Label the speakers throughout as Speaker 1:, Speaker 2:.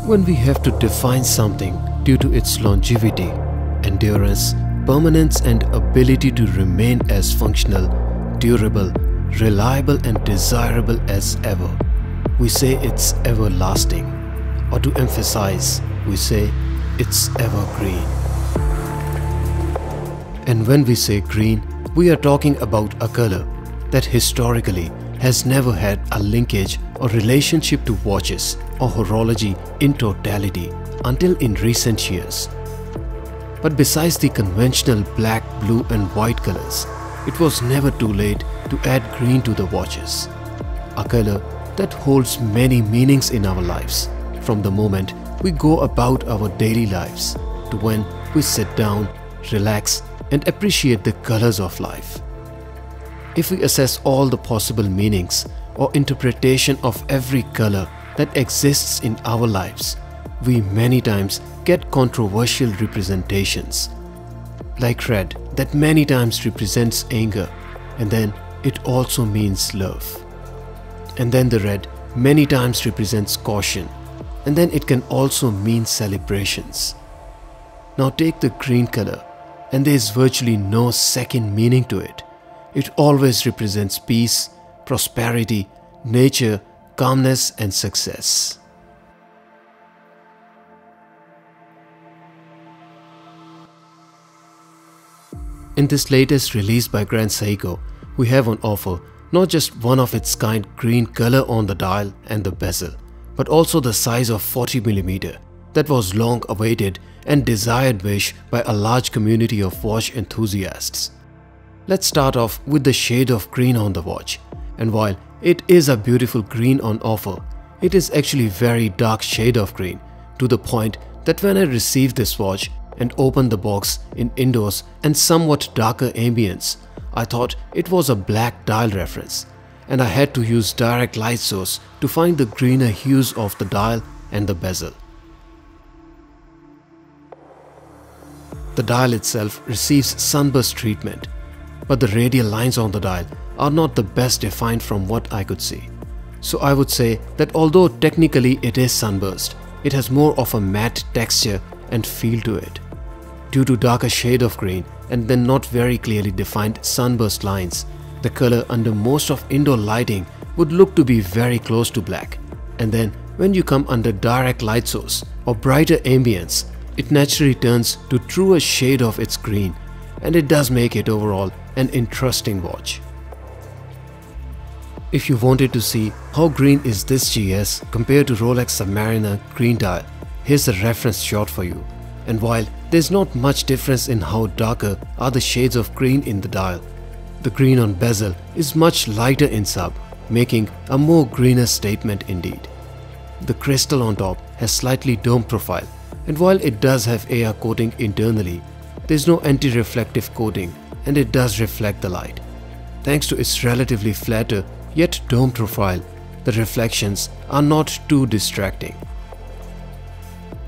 Speaker 1: When we have to define something due to its longevity, endurance, permanence and ability to remain as functional, durable, reliable and desirable as ever, we say it's everlasting. Or to emphasize, we say it's evergreen. And when we say green, we are talking about a color that historically has never had a linkage or relationship to watches or horology in totality until in recent years. But besides the conventional black, blue and white colors, it was never too late to add green to the watches. A color that holds many meanings in our lives, from the moment we go about our daily lives to when we sit down, relax and appreciate the colors of life. If we assess all the possible meanings or interpretation of every color that exists in our lives, we many times get controversial representations. Like red, that many times represents anger, and then it also means love. And then the red many times represents caution, and then it can also mean celebrations. Now take the green color, and there is virtually no second meaning to it. It always represents peace, prosperity, nature, calmness and success. In this latest release by Grand Seiko, we have on offer not just one of its kind green color on the dial and the bezel, but also the size of 40mm that was long awaited and desired wish by a large community of watch enthusiasts. Let's start off with the shade of green on the watch, and while it is a beautiful green on offer, it is actually very dark shade of green, to the point that when I received this watch and opened the box in indoors and somewhat darker ambience, I thought it was a black dial reference, and I had to use direct light source to find the greener hues of the dial and the bezel. The dial itself receives sunburst treatment, but the radial lines on the dial are not the best defined from what I could see. So I would say that although technically it is sunburst, it has more of a matte texture and feel to it. Due to darker shade of green and then not very clearly defined sunburst lines, the color under most of indoor lighting would look to be very close to black. And then when you come under direct light source or brighter ambience, it naturally turns to truer shade of its green, and it does make it overall an interesting watch. If you wanted to see how green is this GS compared to Rolex Submariner green dial, here's a reference shot for you. And while there's not much difference in how darker are the shades of green in the dial, the green on bezel is much lighter in sub, making a more greener statement indeed. The crystal on top has slightly dome profile, and while it does have AR coating internally, there's no anti-reflective coating and it does reflect the light. Thanks to its relatively flatter yet dome profile, the reflections are not too distracting.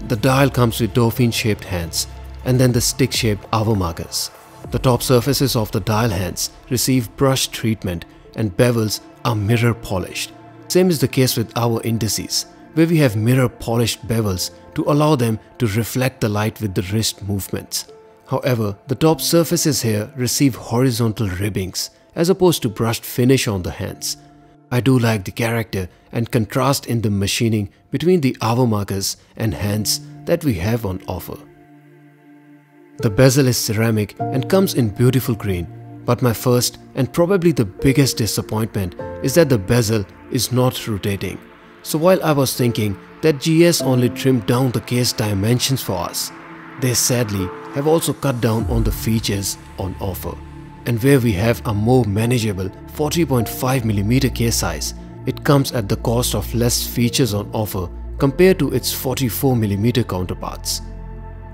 Speaker 1: The dial comes with dolphin-shaped hands and then the stick-shaped hour markers. The top surfaces of the dial hands receive brush treatment and bevels are mirror polished. Same is the case with our indices, where we have mirror polished bevels to allow them to reflect the light with the wrist movements. However, the top surfaces here receive horizontal ribbings as opposed to brushed finish on the hands. I do like the character and contrast in the machining between the hour markers and hands that we have on offer. The bezel is ceramic and comes in beautiful green, but my first and probably the biggest disappointment is that the bezel is not rotating. So while I was thinking that GS only trimmed down the case dimensions for us, they sadly have also cut down on the features on offer. And where we have a more manageable 40.5mm case size, it comes at the cost of less features on offer compared to its 44mm counterparts.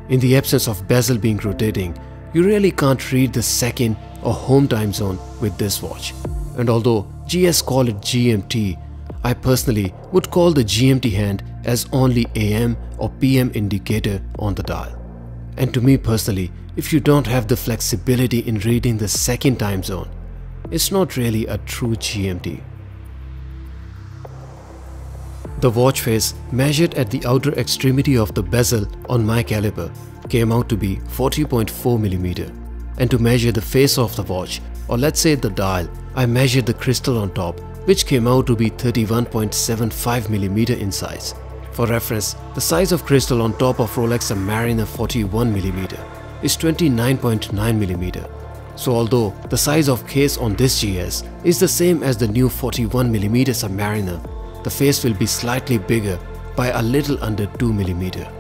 Speaker 1: In the absence of bezel being rotating, you really can't read the second or home time zone with this watch. And although GS call it GMT, I personally would call the GMT hand as only AM or PM indicator on the dial. And to me personally, if you don't have the flexibility in reading the second time zone, it's not really a true GMT. The watch face measured at the outer extremity of the bezel on my caliper came out to be 40.4mm. And to measure the face of the watch, or let's say the dial, I measured the crystal on top, which came out to be 31.75mm in size. For reference, the size of crystal on top of Rolex Submariner 41mm is 29.9mm. So although the size of case on this GS is the same as the new 41mm Submariner, the face will be slightly bigger by a little under 2mm.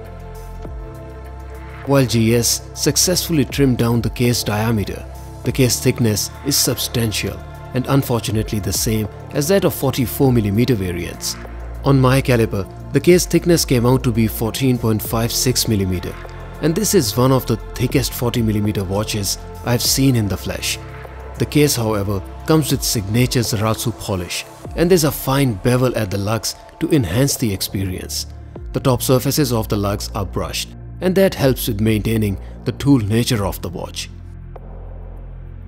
Speaker 1: While GS successfully trimmed down the case diameter, the case thickness is substantial and unfortunately the same as that of 44mm variants. On my caliper, the case thickness came out to be 14.56mm, and this is one of the thickest 40mm watches I've seen in the flesh. The case, however, comes with signature Zaratsu polish, and there's a fine bevel at the lugs to enhance the experience. The top surfaces of the lugs are brushed, and that helps with maintaining the tool nature of the watch.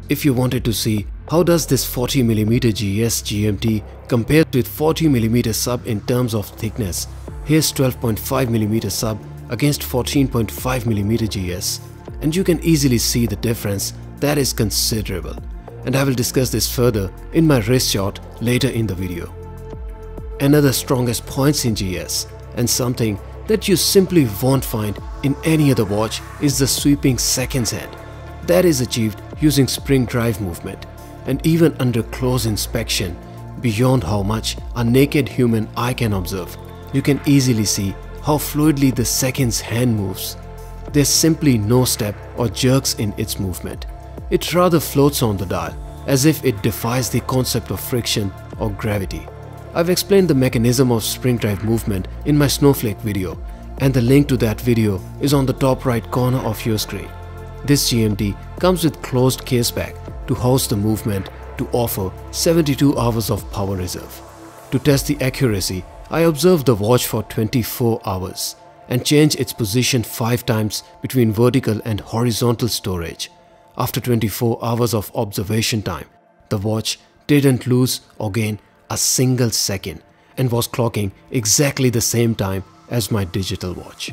Speaker 1: If you wanted to see how does this 40mm GS GMT compare with 40mm sub in terms of thickness, here's 12.5mm sub against 14.5mm GS, and you can easily see the difference that is considerable. And I will discuss this further in my wrist shot later in the video. Another strongest points in GS, and something that you simply won't find in any other watch, is the sweeping seconds hand. That is achieved using Springdrive movement, and even under close inspection, beyond how much a naked human eye can observe, you can easily see how fluidly the seconds hand moves. There's simply no step or jerks in its movement. It rather floats on the dial, as if it defies the concept of friction or gravity. I've explained the mechanism of Springdrive movement in my snowflake video, and the link to that video is on the top right corner of your screen. This GMT comes with closed case back to house the movement to offer 72 hours of power reserve. To test the accuracy, I observed the watch for 24 hours and changed its position 5 times between vertical and horizontal storage. After 24 hours of observation time, the watch didn't lose or gain a single second and was clocking exactly the same time as my digital watch.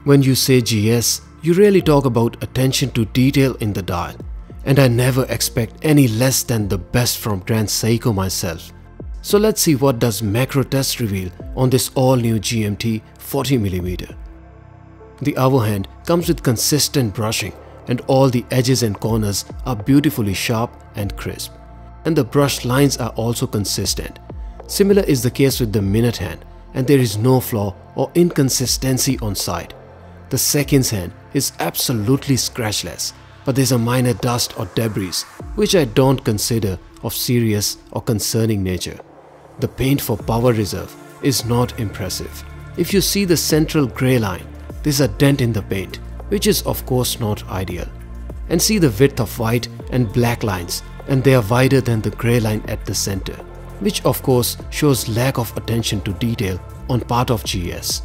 Speaker 1: When you say GS, you really talk about attention to detail in the dial, and I never expect any less than the best from brand Seiko myself. So let's see what does macro test reveal on this all-new GMT 40mm. The hour hand comes with consistent brushing, and all the edges and corners are beautifully sharp and crisp. And the brush lines are also consistent. Similar is the case with the minute hand, and there is no flaw or inconsistency on side. The seconds hand is absolutely scratchless, but there's a minor dust or debris which I don't consider of serious or concerning nature. The paint for power reserve is not impressive. If you see the central grey line, there's a dent in the paint, which is of course not ideal. And see the width of white and black lines, and they are wider than the grey line at the center, which of course shows lack of attention to detail on part of GS.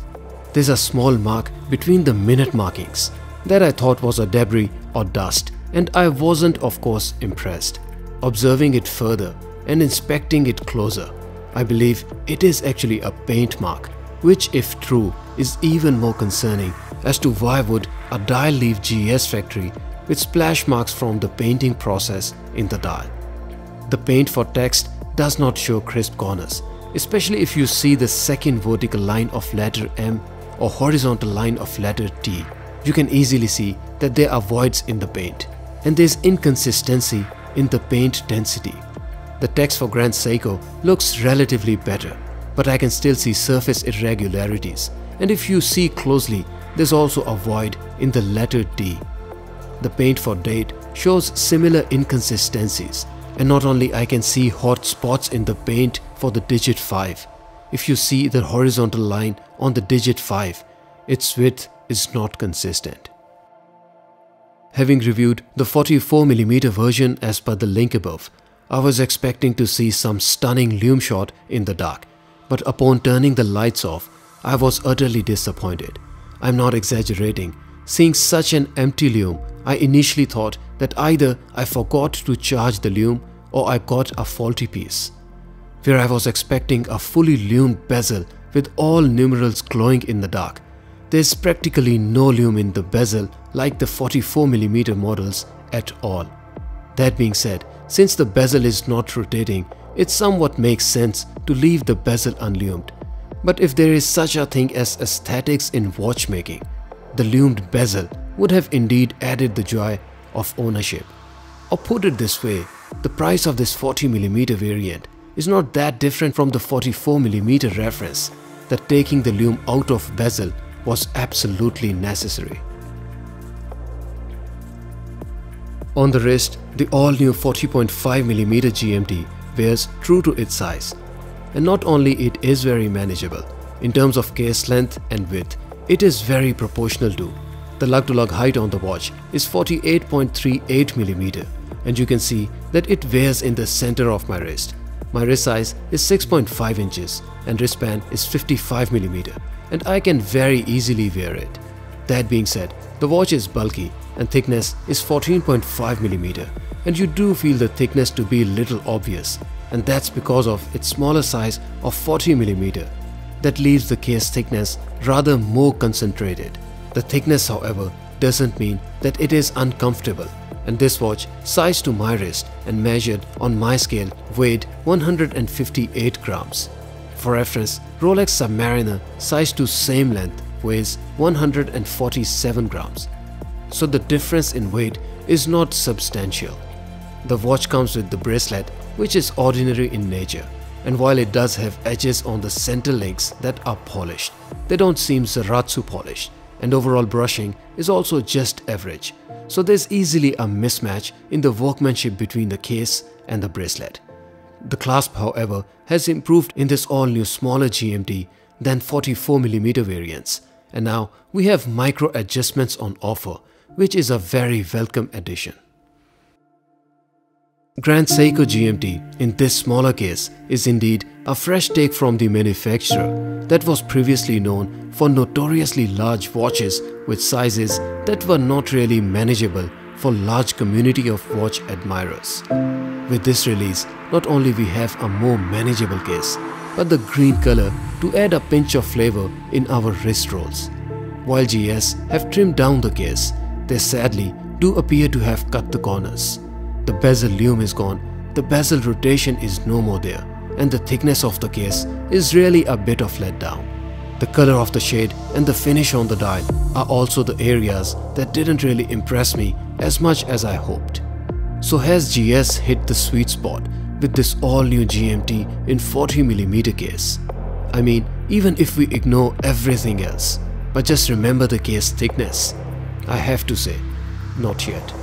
Speaker 1: There's a small mark between the minute markings that I thought was a debris or dust, and I wasn't of course impressed. Observing it further and inspecting it closer, I believe it is actually a paint mark, which if true is even more concerning as to why would a dial leave GS factory with splash marks from the painting process in the dial. The paint for text does not show crisp corners, especially if you see the second vertical line of letter M or horizontal line of letter T. You can easily see that there are voids in the paint, and there is inconsistency in the paint density. The text for Grand Seiko looks relatively better, but I can still see surface irregularities, and if you see closely, there's also a void in the letter D. The paint for date shows similar inconsistencies, and not only I can see hot spots in the paint for the digit 5. If you see the horizontal line on the digit 5, its width is not consistent. Having reviewed the 44mm version as per the link above, I was expecting to see some stunning lume shot in the dark, but upon turning the lights off, I was utterly disappointed. I'm not exaggerating. Seeing such an empty lume, I initially thought that either I forgot to charge the lume or I got a faulty piece. where I was expecting a fully lumed bezel with all numerals glowing in the dark. There's practically no lume in the bezel like the 44mm models at all. That being said, since the bezel is not rotating, it somewhat makes sense to leave the bezel unlumed. But if there is such a thing as aesthetics in watchmaking, the lumed bezel would have indeed added the joy of ownership. Or put it this way, the price of this 40mm variant is not that different from the 44mm reference, that taking the lume out of bezel was absolutely necessary. On the wrist, the all-new 40.5mm GMT wears true to its size. And not only it is very manageable, in terms of case length and width, it is very proportional too. The lug-to-lug height on the watch is 48.38mm, and you can see that it wears in the center of my wrist. My wrist size is 6.5 inches and wristband is 55mm, and I can very easily wear it. That being said, the watch is bulky and thickness is 14.5mm, and you do feel the thickness to be little obvious, and that's because of its smaller size of 40mm. That leaves the case thickness rather more concentrated. The thickness, however, doesn't mean that it is uncomfortable, and this watch, sized to my wrist and measured on my scale, weighed 158 grams. For reference, Rolex Submariner, sized to same length, weighs 147 grams. So the difference in weight is not substantial. The watch comes with the bracelet, which is ordinary in nature, and while it does have edges on the center links that are polished, they don't seem Zaratsu polished, and overall brushing is also just average. So there's easily a mismatch in the workmanship between the case and the bracelet. The clasp, however, has improved in this all-new smaller GMT than 44mm variants, and now we have micro adjustments on offer, which is a very welcome addition. Grand Seiko GMT in this smaller case is indeed a fresh take from the manufacturer that was previously known for notoriously large watches with sizes that were not really manageable for large community of watch admirers. With this release, not only we have a more manageable case, but the green color to add a pinch of flavor in our wrist rolls. While GS have trimmed down the case, they sadly do appear to have cut the corners. The bezel lume is gone, the bezel rotation is no more there, and the thickness of the case is really a bit of letdown. The color of the shade and the finish on the dial are also the areas that didn't really impress me as much as I hoped. So has GS hit the sweet spot with this all-new GMT in 40mm case? I mean, even if we ignore everything else, but just remember the case thickness, I have to say, not yet.